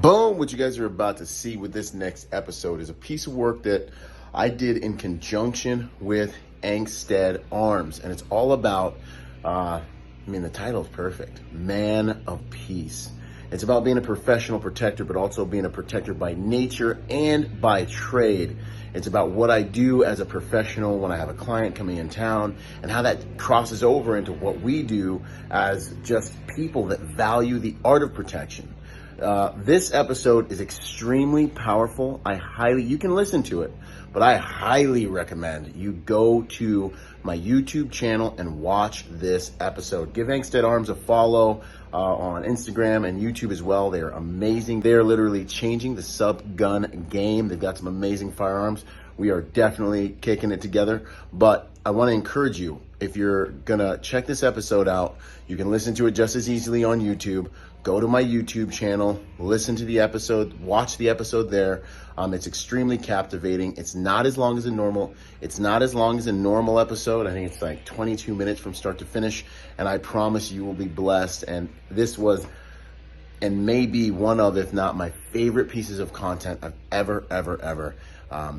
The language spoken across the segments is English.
Boom! What you guys are about to see with this next episode is a piece of work that I did in conjunction with Angstadt Arms. And it's all about, the title is perfect, Man of Peace. It's about being a professional protector, but also being a protector by nature and by trade. It's about what I do as a professional when I have a client coming in town and how that crosses over into what we do as just people that value the art of protection. This episode is extremely powerful. You can listen to it, but I highly recommend you go to my YouTube channel and watch this episode. Give Angstadt Arms a follow on Instagram and YouTube as well. They're amazing. They're literally changing the sub-gun game. They've got some amazing firearms. We are definitely kicking it together, but I want to encourage you, if you're gonna check this episode out, you can listen to it just as easily on YouTube. Go to my YouTube channel, listen to the episode, watch the episode there. It's extremely captivating. It's not as long as a normal episode. I think it's like 22 minutes from start to finish, and I promise you will be blessed. And this was, and maybe one of, if not my favorite pieces of content I've ever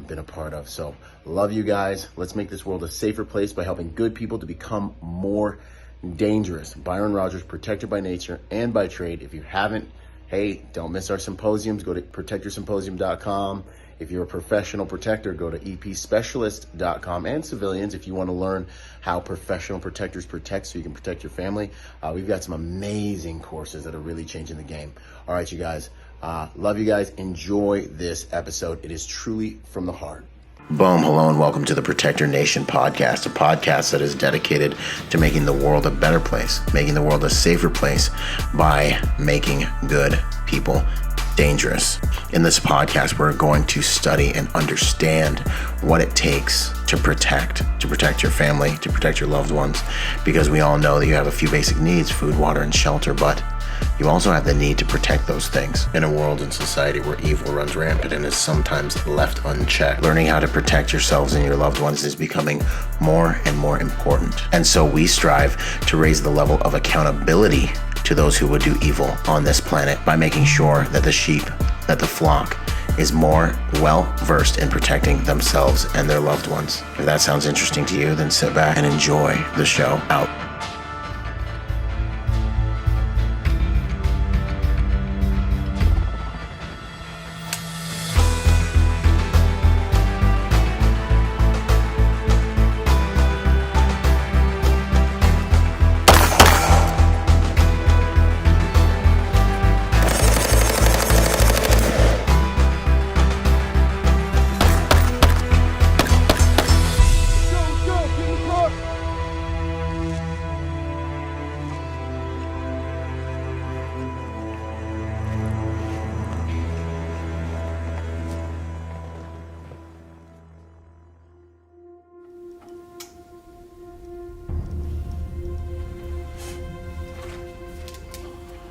been a part of. So love you guys. Let's make this world a safer place by helping good people to become more dangerous. Byron Rodgers, protector by nature and by trade. If you haven't, hey, don't miss our symposiums. Go to protectorsymposium.com. If you're a professional protector, go to epspecialist.com. And civilians, if you want to learn how professional protectors protect so you can protect your family, we've got some amazing courses that are really changing the game. All right, you guys. Love you guys. Enjoy this episode. It is truly from the heart. Boom, hello, and welcome to the Protector Nation podcast, a podcast that is dedicated to making the world a better place, making the world a safer place by making good people dangerous. In this podcast, we're going to study and understand what it takes to protect your family, to protect your loved ones, because we all know that you have a few basic needs, food, water, and shelter, but you also have the need to protect those things. In a world and society where evil runs rampant and is sometimes left unchecked, learning how to protect yourselves and your loved ones is becoming more and more important. And so we strive to raise the level of accountability to those who would do evil on this planet by making sure that the sheep, that the flock, is more well-versed in protecting themselves and their loved ones. If that sounds interesting to you, then sit back and enjoy the show out.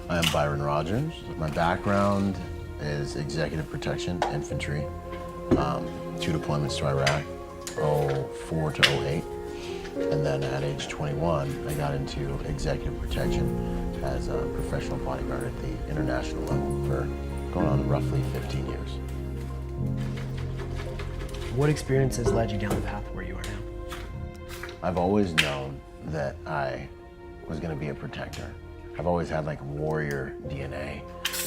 I am Byron Rodgers. My background is executive protection, infantry, 2 deployments to Iraq, 04 to 08. And then at age 21, I got into executive protection as a professional bodyguard at the international level for going on roughly 15 years. What experiences led you down the path where you are now? I've always known that I was going to be a protector. I've always had like warrior DNA.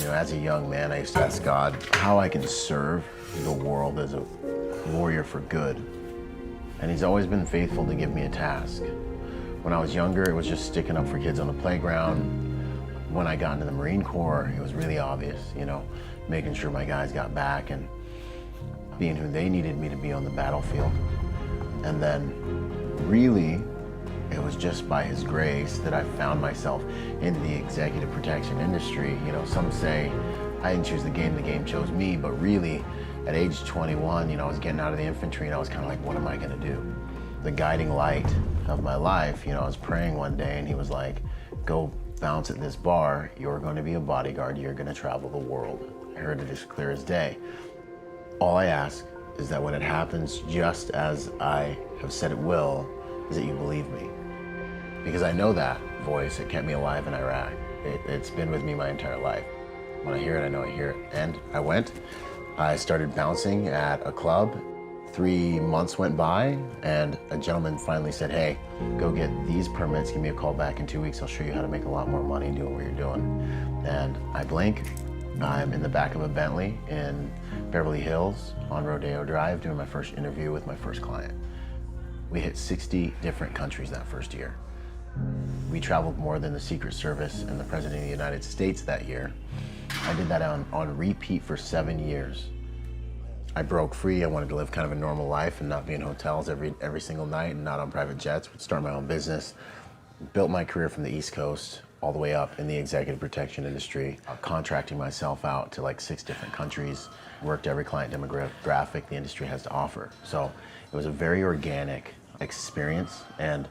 As a young man, I used to ask God how I can serve the world as a warrior for good. And he's always been faithful to give me a task. When I was younger, it was just sticking up for kids on the playground. When I got into the Marine Corps, it was really obvious, making sure my guys got back and being who they needed me to be on the battlefield. And then really, it was just by his grace that I found myself in the executive protection industry. Some say I didn't choose the game chose me, but really at age 21, I was getting out of the infantry and I was kind of like, what am I gonna do? The guiding light of my life, I was praying one day and he was like, go bounce at this bar, you're gonna be a bodyguard, you're gonna travel the world. I heard it as clear as day. All I ask is that when it happens just as I have said it will, is that you believe me. Because I know that voice, it kept me alive in Iraq. It's been with me my entire life. When I hear it, I know I hear it. And I went. I started bouncing at a club. 3 months went by, and a gentleman finally said, hey, go get these permits, give me a call back in 2 weeks, I'll show you how to make a lot more money doing what you're doing. And I blink, I'm in the back of a Bentley in Beverly Hills on Rodeo Drive doing my first interview with my first client. We hit 60 different countries that first year. We traveled more than the Secret Service and the President of the United States that year. I did that on repeat for 7 years. I broke free. I wanted to live kind of a normal life and not be in hotels every single night and not on private jets. Would start my own business. Built my career from the East Coast all the way up in the executive protection industry, contracting myself out to like 6 different countries. Worked every client demographic the industry has to offer. So it was a very organic experience, and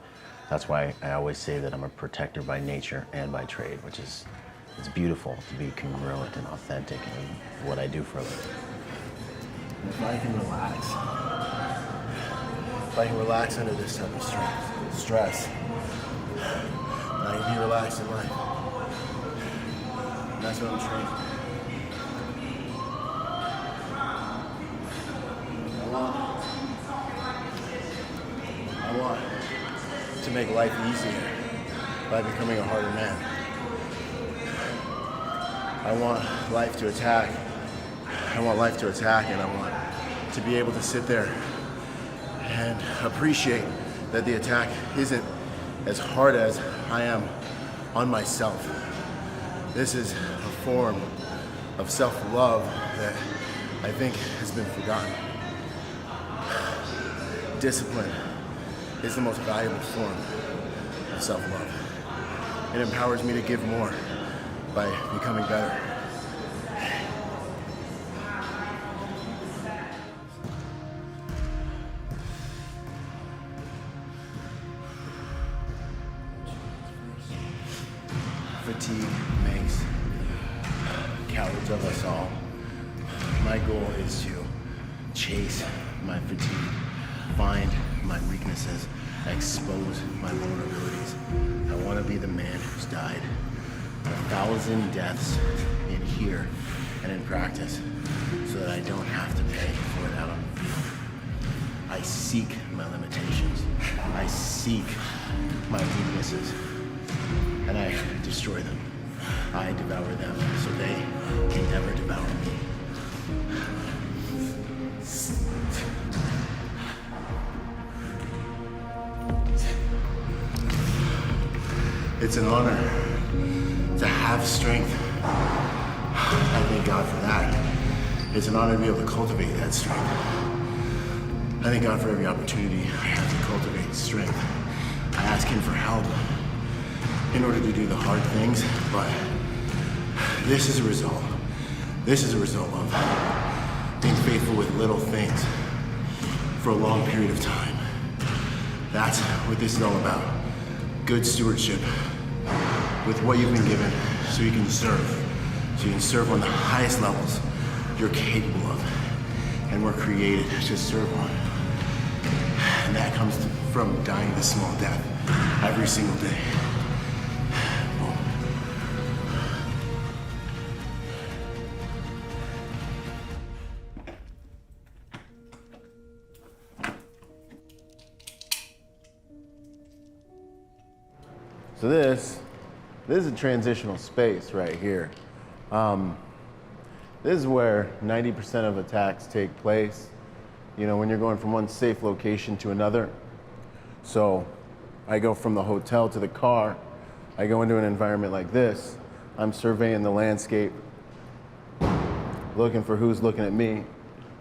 that's why I always say that I'm a protector by nature and by trade, which is, it's beautiful to be congruent and authentic in what I do for a living. If I can relax under this type of stress, then I can be relaxed in life. And that's what I'm training. I want to make life easier by becoming a harder man. I want life to attack. And I want to be able to sit there and appreciate that the attack isn't as hard as I am on myself. This is a form of self-love that I think has been forgotten. Discipline is the most valuable form of self-love. It empowers me to give more by becoming better. Fatigue makes cowards of us all. My goal is to chase my fatigue, find my weaknesses, expose my vulnerabilities. I want to be the man who's died 1,000 deaths in here and in practice so that I don't have to pay for it out on the field. I seek my limitations. I seek my weaknesses. And I destroy them. I devour them so they can never devour me. It's an honor to have strength. I thank God for that. It's an honor to be able to cultivate that strength. I thank God for every opportunity I have to cultivate strength. I ask Him for help in order to do the hard things, but this is a result. This is a result of being faithful with little things for a long period of time. That's what this is all about. Good stewardship with what you've been given so you can serve. So you can serve on the highest levels you're capable of. And we're created to serve on. And that comes from dying the small death every single day. So this is a transitional space right here. This is where 90% of attacks take place, you know, when you're going from one safe location to another. So I go from the hotel to the car, I go into an environment like this, I'm surveying the landscape, looking for who's looking at me,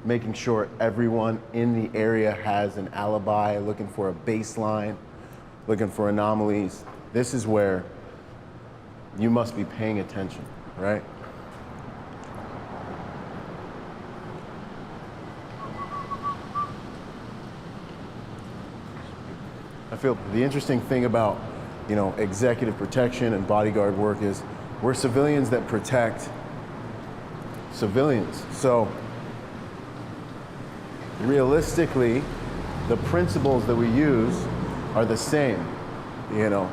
making sure everyone in the area has an alibi, looking for a baseline, looking for anomalies. This is where you must be paying attention, right? I feel the interesting thing about, you know, executive protection and bodyguard work is we're civilians that protect civilians. So realistically, the principles that we use are the same, you know.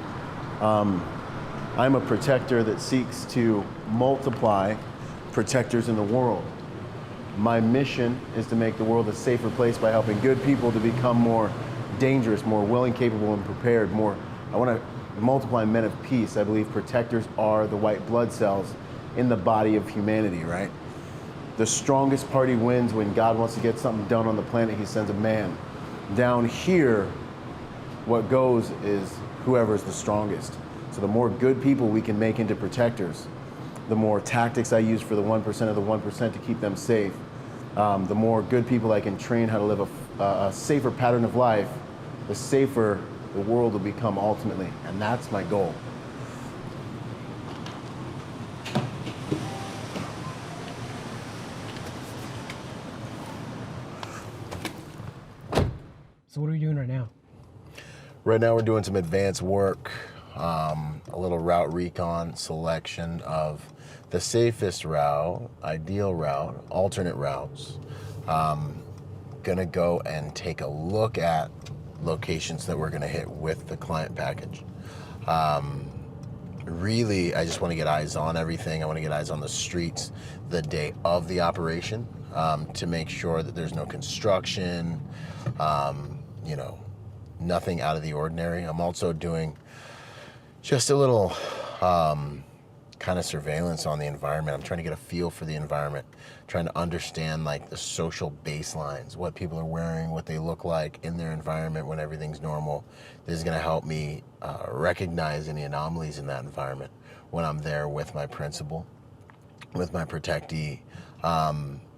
I'm a protector that seeks to multiply protectors in the world. My mission is to make the world a safer place by helping good people to become more dangerous, more willing, capable, and prepared. I want to multiply men of peace. I believe protectors are the white blood cells in the body of humanity, right? The strongest party wins. When God wants to get something done on the planet, he sends a man. Down here, what goes is whoever is the strongest. So the more good people we can make into protectors, the more tactics I use for the 1% of the 1% to keep them safe, the more good people I can train how to live a safer pattern of life, the safer the world will become ultimately. And that's my goal. So what are you doing right now? Right now we're doing some advanced work, a little route recon selection of the safest route, ideal route, alternate routes. Gonna go and take a look at locations that we're gonna hit with the client package. Really, I just wanna get eyes on everything. I wanna get eyes on the streets the day of the operation to make sure that there's no construction, nothing out of the ordinary. I'm also doing just a little kind of surveillance on the environment. I'm trying to get a feel for the environment, trying to understand like the social baselines, what people are wearing, what they look like in their environment when everything's normal. This is gonna help me recognize any anomalies in that environment when I'm there with my principal, with my protectee,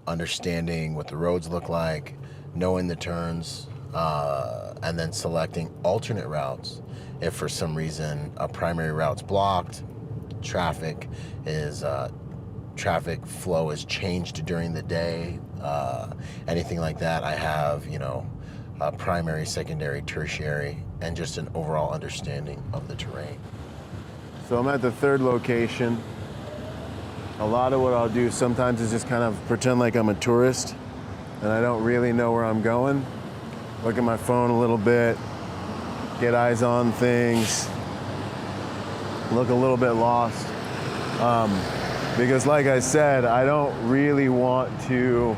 understanding what the roads look like, knowing the turns, and then selecting alternate routes. If for some reason a primary route's blocked, traffic flow is changed during the day, anything like that, I have, a primary, secondary, tertiary, and just an overall understanding of the terrain. So I'm at the third location. A lot of what I'll do sometimes is just kind of pretend like I'm a tourist and I don't really know where I'm going. Look at my phone a little bit, get eyes on things, look a little bit lost. Because like I said, I don't really want to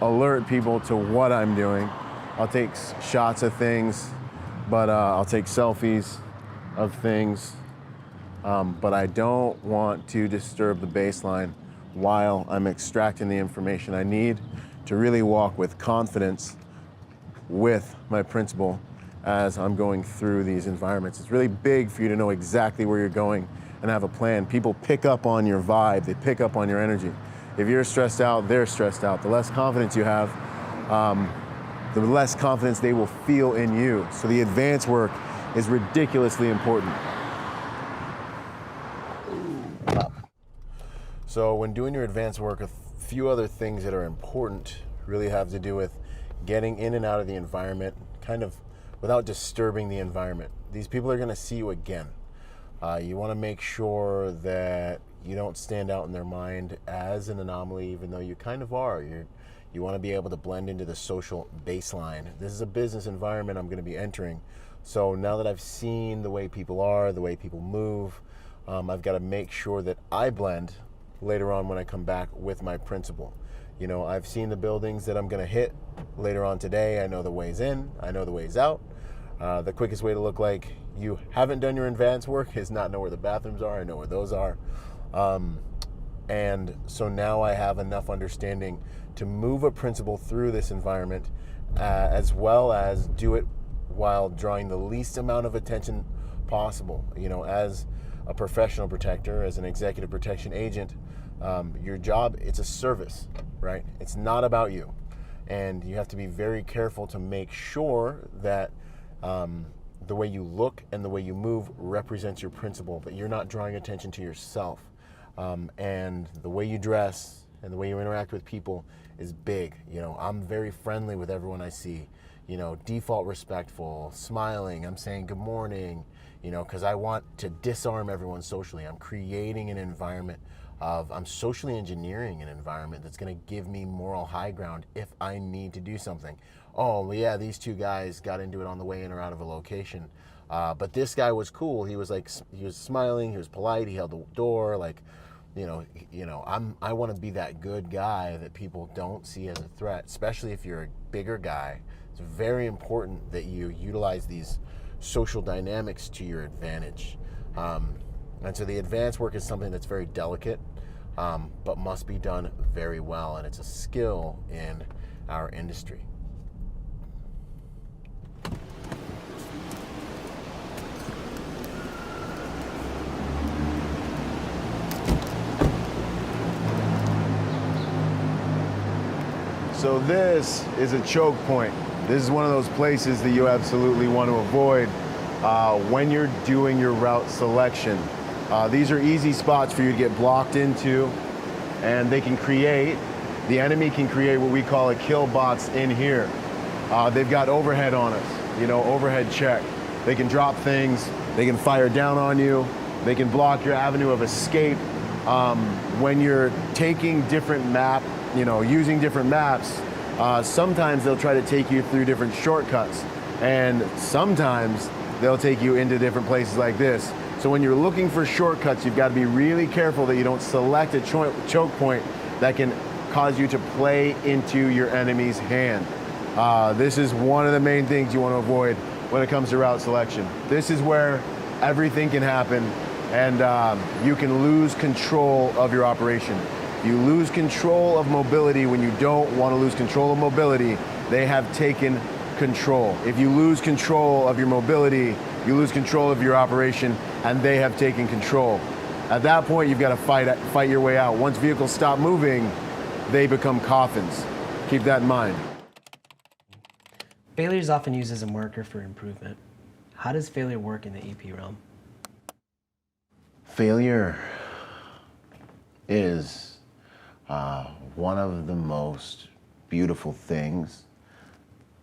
alert people to what I'm doing. I'll take shots of things, but I'll take selfies of things. But I don't want to disturb the baseline while I'm extracting the information I need to really walk with confidence with my principal as I'm going through these environments. It's really big for you to know exactly where you're going and have a plan. People pick up on your vibe, they pick up on your energy. If you're stressed out, they're stressed out. The less confidence you have, the less confidence they will feel in you. So the advance work is ridiculously important. So when doing your advanced work, a few other things that are important really have to do with getting in and out of the environment, kind of without disturbing the environment. These people are gonna see you again. You wanna make sure that you don't stand out in their mind as an anomaly, even though you kind of are. You wanna be able to blend into the social baseline. This is a business environment I'm gonna be entering. So now that I've seen the way people are, the way people move, I've gotta make sure that I blend later on when I come back with my principal. I've seen the buildings that I'm gonna hit later on today. I know the ways in, I know the ways out. The quickest way to look like you haven't done your advanced work is not know where the bathrooms are. I know where those are. And so now I have enough understanding to move a principal through this environment, as well as do it while drawing the least amount of attention possible. As a professional protector, as an executive protection agent, your job, it's a service, right? It's not about you. And you have to be very careful to make sure that the way you look and the way you move represents your principle, but you're not drawing attention to yourself. And the way you dress and the way you interact with people is big. I'm very friendly with everyone I see, default respectful, smiling, I'm saying good morning, because I want to disarm everyone socially. I'm creating an environment I'm socially engineering an environment that's going to give me moral high ground if I need to do something. Oh, well, yeah, these two guys got into it on the way in or out of a location. But this guy was cool. He was smiling, he was polite, he held the door. I want to be that good guy that people don't see as a threat, especially if you're a bigger guy. It's very important that you utilize these social dynamics to your advantage. And so the advanced work is something that's very delicate, but must be done very well, and it's a skill in our industry. So this is a choke point. This is one of those places that you absolutely want to avoid when you're doing your route selection. These are easy spots for you to get blocked into, and the enemy can create what we call a kill box in here. They've got overhead on us, overhead check. They can drop things, they can fire down on you, they can block your avenue of escape. When you're taking different using different maps, sometimes they'll try to take you through different shortcuts, and sometimes they'll take you into different places like this. So when you're looking for shortcuts, you've got to be really careful that you don't select a choke point that can cause you to play into your enemy's hand. This is one of the main things you want to avoid when it comes to route selection. This is where everything can happen, and you can lose control of your operation. You lose control of mobility when you don't want to lose control of mobility. They have taken control. If you lose control of your mobility, you lose control of your operation, and they have taken control. At that point, you've got to fight your way out. Once vehicles stop moving, they become coffins. Keep that in mind. Failure is often used as a marker for improvement. How does failure work in the EP realm? Failure is one of the most beautiful things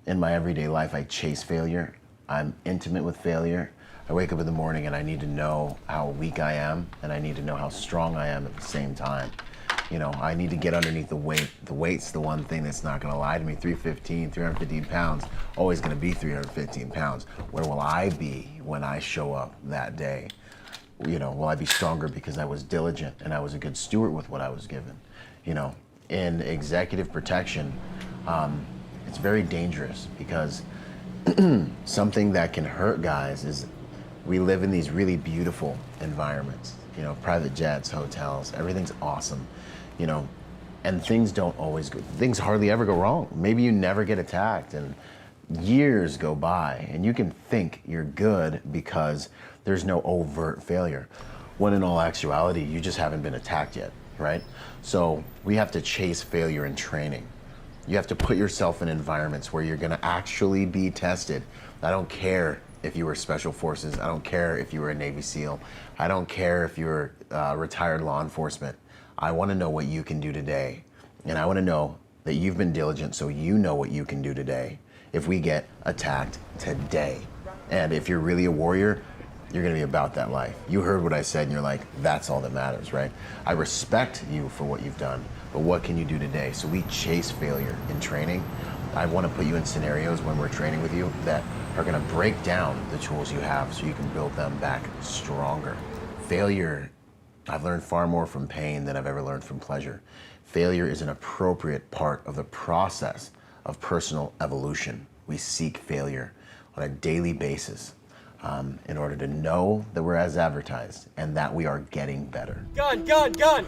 in my everyday life. I chase failure. I'm intimate with failure. I wake up in the morning and I need to know how weak I am, and I need to know how strong I am at the same time. I need to get underneath the weight. The weight's the one thing that's not gonna lie to me. 315 pounds, always gonna be 315 pounds. Where will I be when I show up that day? Will I be stronger because I was diligent and I was a good steward with what I was given? In executive protection, it's very dangerous because something that can hurt guys is we live in these really beautiful environments, private jets, hotels, everything's awesome, and things hardly ever go wrong. Maybe you never get attacked, and years go by and you can think you're good because there's no overt failure, when in all actuality, you just haven't been attacked yet, right? So we have to chase failure in training. You have to put yourself in environments where you're gonna actually be tested. I don't care if you were Special Forces, I don't care if you were a Navy SEAL, I don't care if you were retired law enforcement. I wanna know what you can do today. And I wanna know that you've been diligent so you know what you can do today if we get attacked today. And if you're really a warrior, you're gonna be about that life. You heard what I said and you're like, that's all that matters, right? I respect you for what you've done, but what can you do today? So we chase failure in training. I wanna put you in scenarios when we're training with you that are gonna break down the tools you have so you can build them back stronger. Failure, I've learned far more from pain than I've ever learned from pleasure. Failure is an appropriate part of the process of personal evolution. We seek failure on a daily basis in order to know that we're as advertised and that we are getting better. Gun, gun, gun!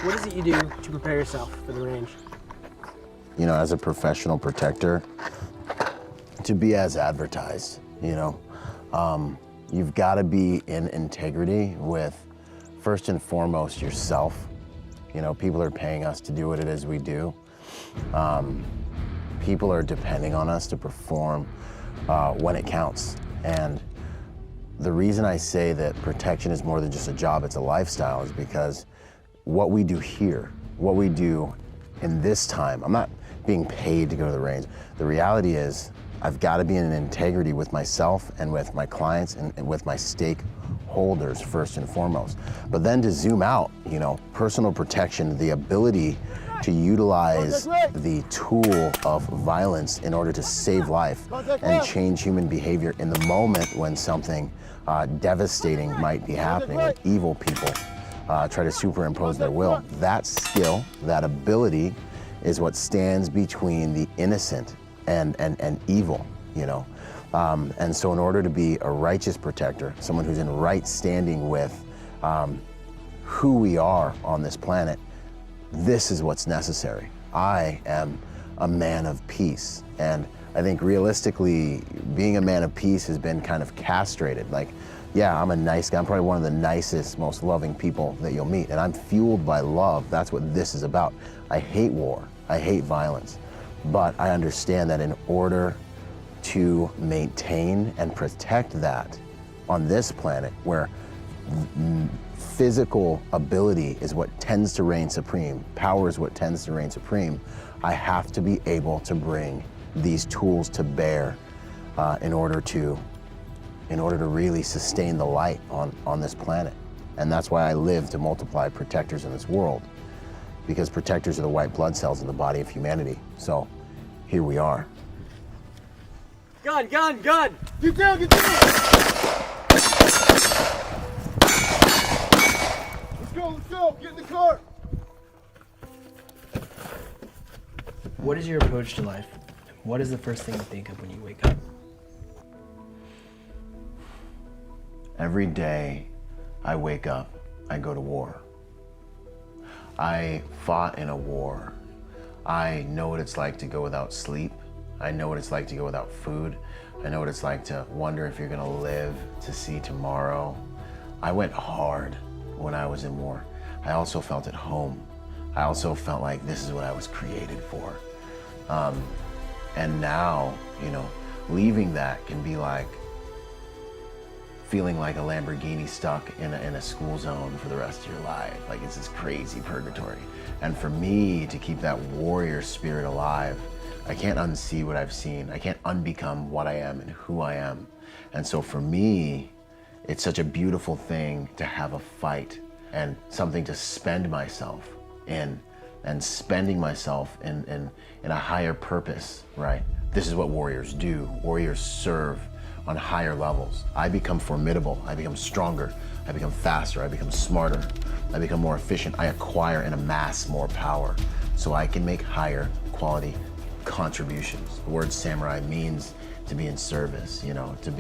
What is it you do to prepare yourself for the range? As a professional protector, to be as advertised, you've got to be in integrity with, first and foremost, yourself. People are paying us to do what it is we do. People are depending on us to perform when it counts. And the reason I say that protection is more than just a job, it's a lifestyle, is because what we do here, what we do in this time, I'm not being paid to go to the range. The reality is I've got to be in integrity with myself and with my clients and with my holders first and foremost. But then to zoom out, personal protection, the ability to utilize the tool of violence in order to save life and change human behavior in the moment when something devastating might be happening, when evil people try to superimpose their will. That skill, that ability is what stands between the innocent and evil, And so in order to be a righteous protector, someone who's in right standing with who we are on this planet, this is what's necessary. I am a man of peace. And I think realistically, being a man of peace has been kind of castrated. Like, yeah, I'm a nice guy. I'm probably one of the nicest, most loving people that you'll meet. And I'm fueled by love. That's what this is about. I hate war. I hate violence. But I understand that in order to maintain and protect that on this planet, where physical ability is what tends to reign supreme, power is what tends to reign supreme, I have to be able to bring these tools to bear in order to really sustain the light on this planet. And that's why I live to multiply protectors in this world, because protectors are the white blood cells in the body of humanity. So here we are. Gun, gun, gun! Get down, get down! Let's go, get in the car! What is your approach to life? What is the first thing you think of when you wake up? Every day I wake up, I go to war. I fought in a war. I know what it's like to go without sleep. I know what it's like to go without food. I know what it's like to wonder if you're gonna live to see tomorrow. I went hard when I was in war. I also felt at home. I also felt like this is what I was created for. And now, leaving that can be like feeling like a Lamborghini stuck in a school zone for the rest of your life. Like, it's this crazy purgatory. And for me to keep that warrior spirit alive, I can't unsee what I've seen. I can't unbecome what I am and who I am. And so for me, it's such a beautiful thing to have a fight and something to spend myself in, and spending myself in a higher purpose, right? This is what warriors do. Warriors serve on higher levels. I become formidable. I become stronger. I become faster. I become smarter. I become more efficient. I acquire and amass more power so I can make higher quality contributions. The word samurai means to be in service, to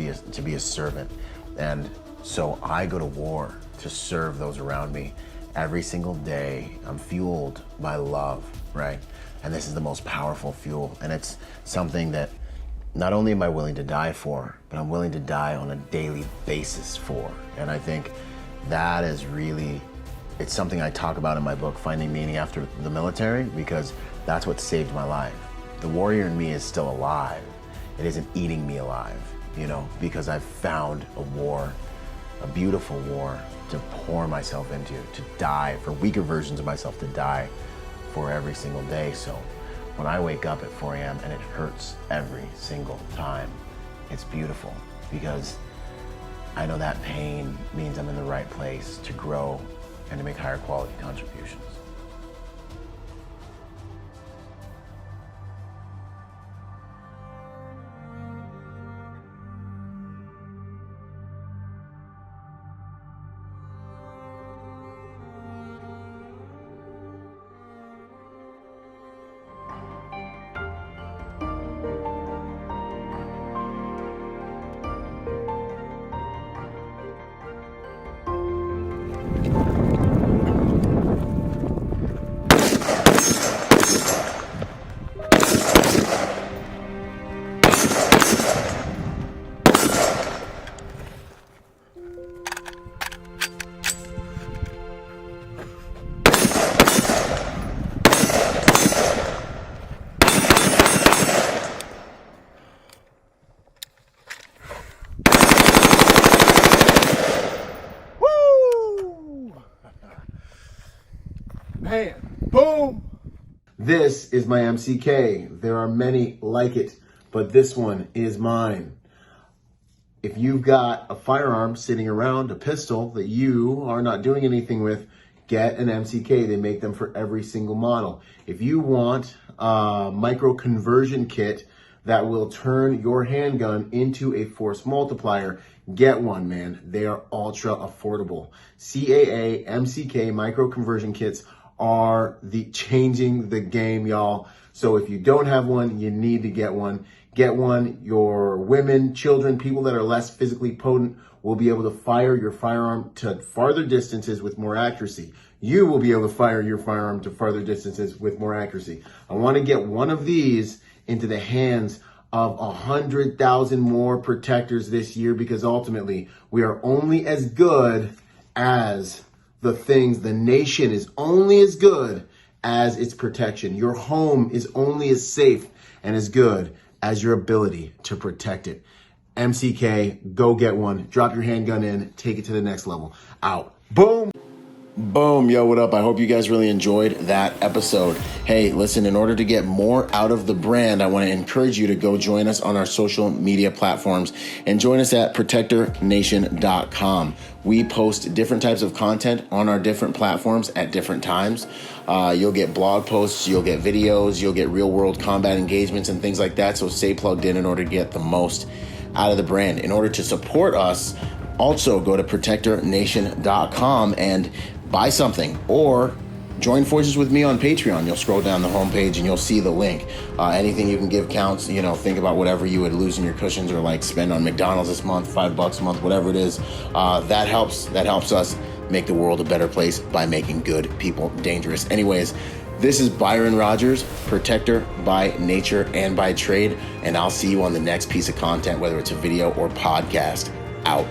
be a servant. And so I go to war to serve those around me. Every single day, I'm fueled by love, right? And this is the most powerful fuel. And it's something that not only am I willing to die for, but I'm willing to die on a daily basis for. And I think that is really, it's something I talk about in my book, Finding Meaning After the Military, because that's what saved my life. The warrior in me is still alive. It isn't eating me alive, because I've found a war, a beautiful war to pour myself into, to die for weaker versions of myself, to die for every single day. So when I wake up at 4 a.m. and it hurts every single time, it's beautiful, because I know that pain means I'm in the right place to grow and to make higher quality contributions. Man, boom! This is my MCK. There are many like it, but this one is mine. if you've got a firearm sitting around, a pistol that you are not doing anything with, get an MCK. They make them for every single model. If you want a micro conversion kit that will turn your handgun into a force multiplier, get one, man. They are ultra affordable. CAA, MCK, micro conversion kits are changing the game, y'all. So if you don't have one, you need to get one. Get one. Your women, children, people that are less physically potent will be able to fire your firearm to farther distances with more accuracy. You will be able to fire your firearm to farther distances with more accuracy. I want to get one of these into the hands of 100,000 more protectors this year, because ultimately we are only as good as the nation is only as good as its protection. Your home is only as safe and as good as your ability to protect it. MCK, go get one. Drop your handgun in, take it to the next level. Out. Boom. Boom. Yo, what up? I hope you guys really enjoyed that episode. Hey, listen, in order to get more out of the brand, I want to encourage you to go join us on our social media platforms and join us at protectornation.com. We post different types of content on our different platforms at different times. You'll get blog posts, you'll get videos, you'll get real world combat engagements and things like that. So stay plugged in order to get the most out of the brand. In order to support us, also go to protectornation.com and buy something, or join forces with me on Patreon. You'll scroll down the homepage and you'll see the link. Anything you can give counts. Think about whatever you would lose in your cushions or like spend on McDonald's this month, $5 a month, whatever it is. That helps us make the world a better place by making good people dangerous. Anyways, this is Byron Rodgers, protector by nature and by trade, and I'll see you on the next piece of content, whether it's a video or podcast. Out.